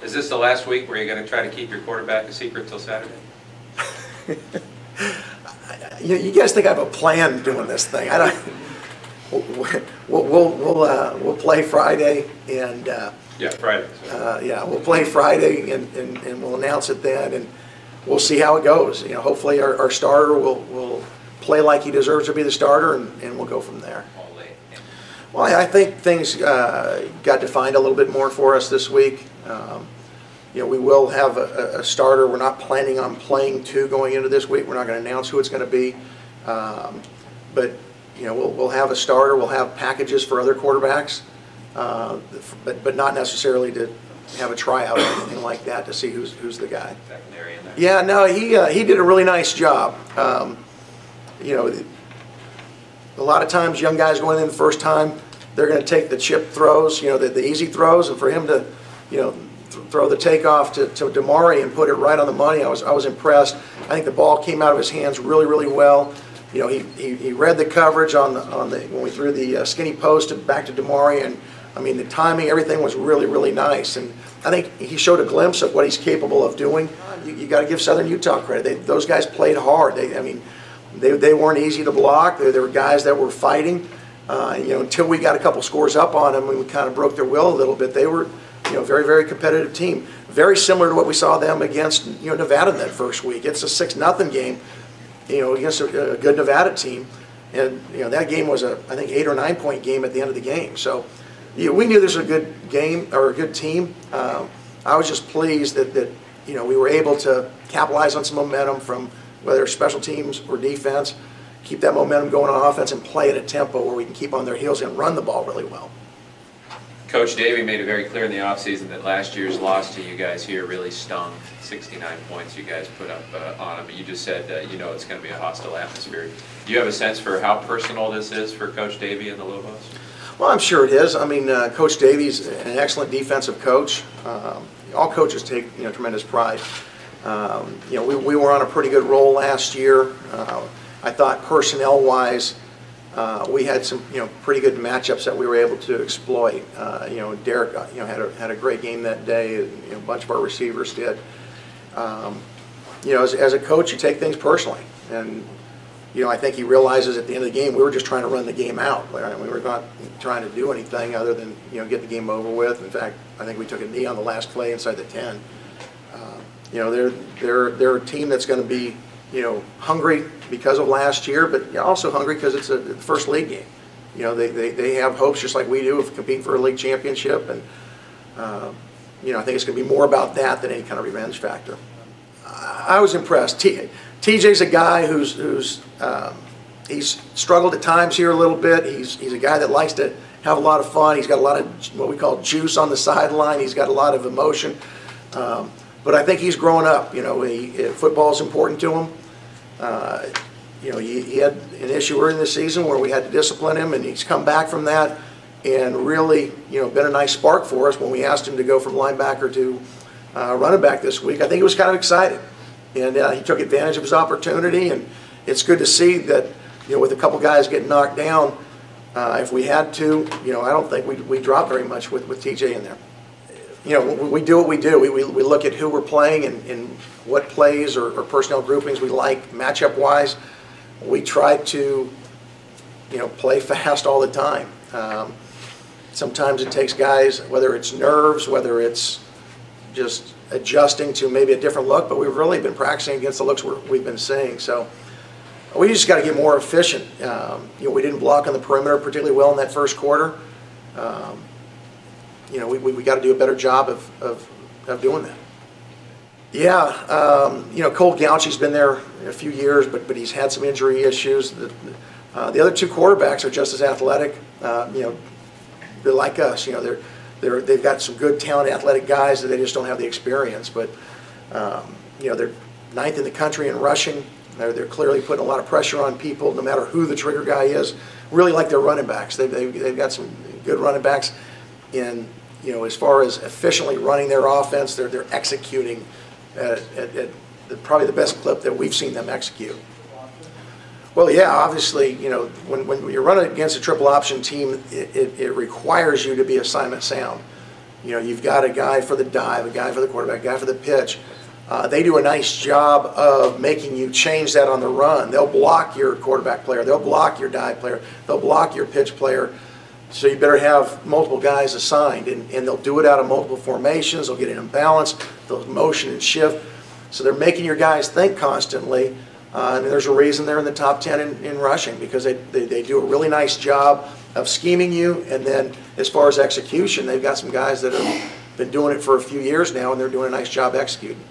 Is this the last week where you're going to try to keep your quarterback a secret till Saturday? You guys think I have a plan doing this thing? I don't. We'll play Friday and. Yeah, Friday. Yeah, we'll play Friday and we'll announce it then, and we'll see how it goes. You know, hopefully our starter will play like he deserves to be the starter, and we'll go from there. Well, I think things got defined a little bit more for us this week. You know, we will have a starter. We're not planning on playing two going into this week. We're not going to announce who it's going to be, but you know, we'll have a starter. We'll have packages for other quarterbacks. But not necessarily to have a tryout or anything like that to see who's the guy. Secondary in there. Yeah, no, he did a really nice job. You know, a lot of times young guys going in the first time, they're going to take the chip throws, you know, the easy throws, and for him to, you know, throw the takeoff to Damari and put it right on the money, I was impressed. I think the ball came out of his hands really well. You know, he read the coverage on the when we threw the skinny post back to Damari, and I mean, the timing, everything was really nice, and I think he showed a glimpse of what he's capable of doing. You got to give Southern Utah credit. Those guys played hard. They weren't easy to block. They were guys that were fighting. You know, until we got a couple scores up on them and we kind of broke their will a little bit, they were, you know, very competitive team. Very similar to what we saw them against, you know, Nevada in that first week. It's a 6-0 game, you know, against a good Nevada team, and you know that game was I think 8 or 9 point game at the end of the game. So. Yeah, we knew this was a good game or a good team. I was just pleased that you know, we were able to capitalize on some momentum from whether it's special teams or defense, keep that momentum going on offense and play at a tempo where we can keep on their heels and run the ball really well. Coach Davey made it very clear in the offseason that last year's loss to you guys here really stung. 69 points you guys put up on them. You just said you know it's going to be a hostile atmosphere. Do you have a sense for how personal this is for Coach Davey and the Lobos? Well, I'm sure it is. I mean, Coach Davies, an excellent defensive coach. All coaches take, you know, tremendous pride. You know, we were on a pretty good roll last year. I thought personnel-wise, we had some, you know, pretty good matchups that we were able to exploit. You know, Derek, you know, had a great game that day. You know, a bunch of our receivers did. You know, as a coach, you take things personally, and you know, I think he realizes at the end of the game we were just trying to run the game out. We were not trying to do anything other than, you know, get the game over with. In fact, I think we took a knee on the last play inside the 10. You know, they're a team that's going to be, you know, hungry because of last year, but also hungry because it's the first league game. You know, they have hopes just like we do of competing for a league championship, and you know, I think it's going to be more about that than any kind of revenge factor. I was impressed. TJ's a guy who's he's struggled at times here a little bit. He's a guy that likes to have a lot of fun. He's got a lot of what we call juice on the sideline. He's got a lot of emotion. But I think he's growing up. You know, football is important to him. You know, he had an issue early in the season where we had to discipline him, and he's come back from that and really, you know, been a nice spark for us when we asked him to go from linebacker to running back this week. I think he was kind of excited, and he took advantage of his opportunity, and it's good to see that, you know, with a couple guys getting knocked down, if we had to, you know, I don't think we drop very much with TJ in there. You know, we do what we do. We look at who we're playing and what plays or personnel groupings we like matchup-wise. We try to, you know, play fast all the time. Sometimes it takes guys, whether it's nerves, whether it's just adjusting to maybe a different look, but we've really been practicing against the looks we've been seeing. So we just got to get more efficient. You know, we didn't block on the perimeter particularly well in that first quarter. You know, we got to do a better job of doing that. Yeah, you know, Cole Gauchi's been there a few years, but he's had some injury issues. The other two quarterbacks are just as athletic. You know, they're like us. You know, they've got some good, talented, athletic guys that they just don't have the experience. But you know, they're 9th in the country in rushing. They're clearly putting a lot of pressure on people, no matter who the trigger guy is. Really like their running backs. They've got some good running backs. And you know, as far as efficiently running their offense, they're executing at probably the best clip that we've seen them execute. Well, yeah, obviously, you know, when you're running against a triple option team, it requires you to be assignment sound. You know, you've got a guy for the dive, a guy for the quarterback, a guy for the pitch. They do a nice job of making you change that on the run. They'll block your quarterback player. They'll block your dive player. They'll block your pitch player. So you better have multiple guys assigned, and they'll do it out of multiple formations. They'll get an imbalance. They'll motion and shift. So they're making your guys think constantly. And there's a reason they're in the top 10 in rushing, because they do a really nice job of scheming you. And then as far as execution, they've got some guys that have been doing it for a few years now, and they're doing a nice job executing.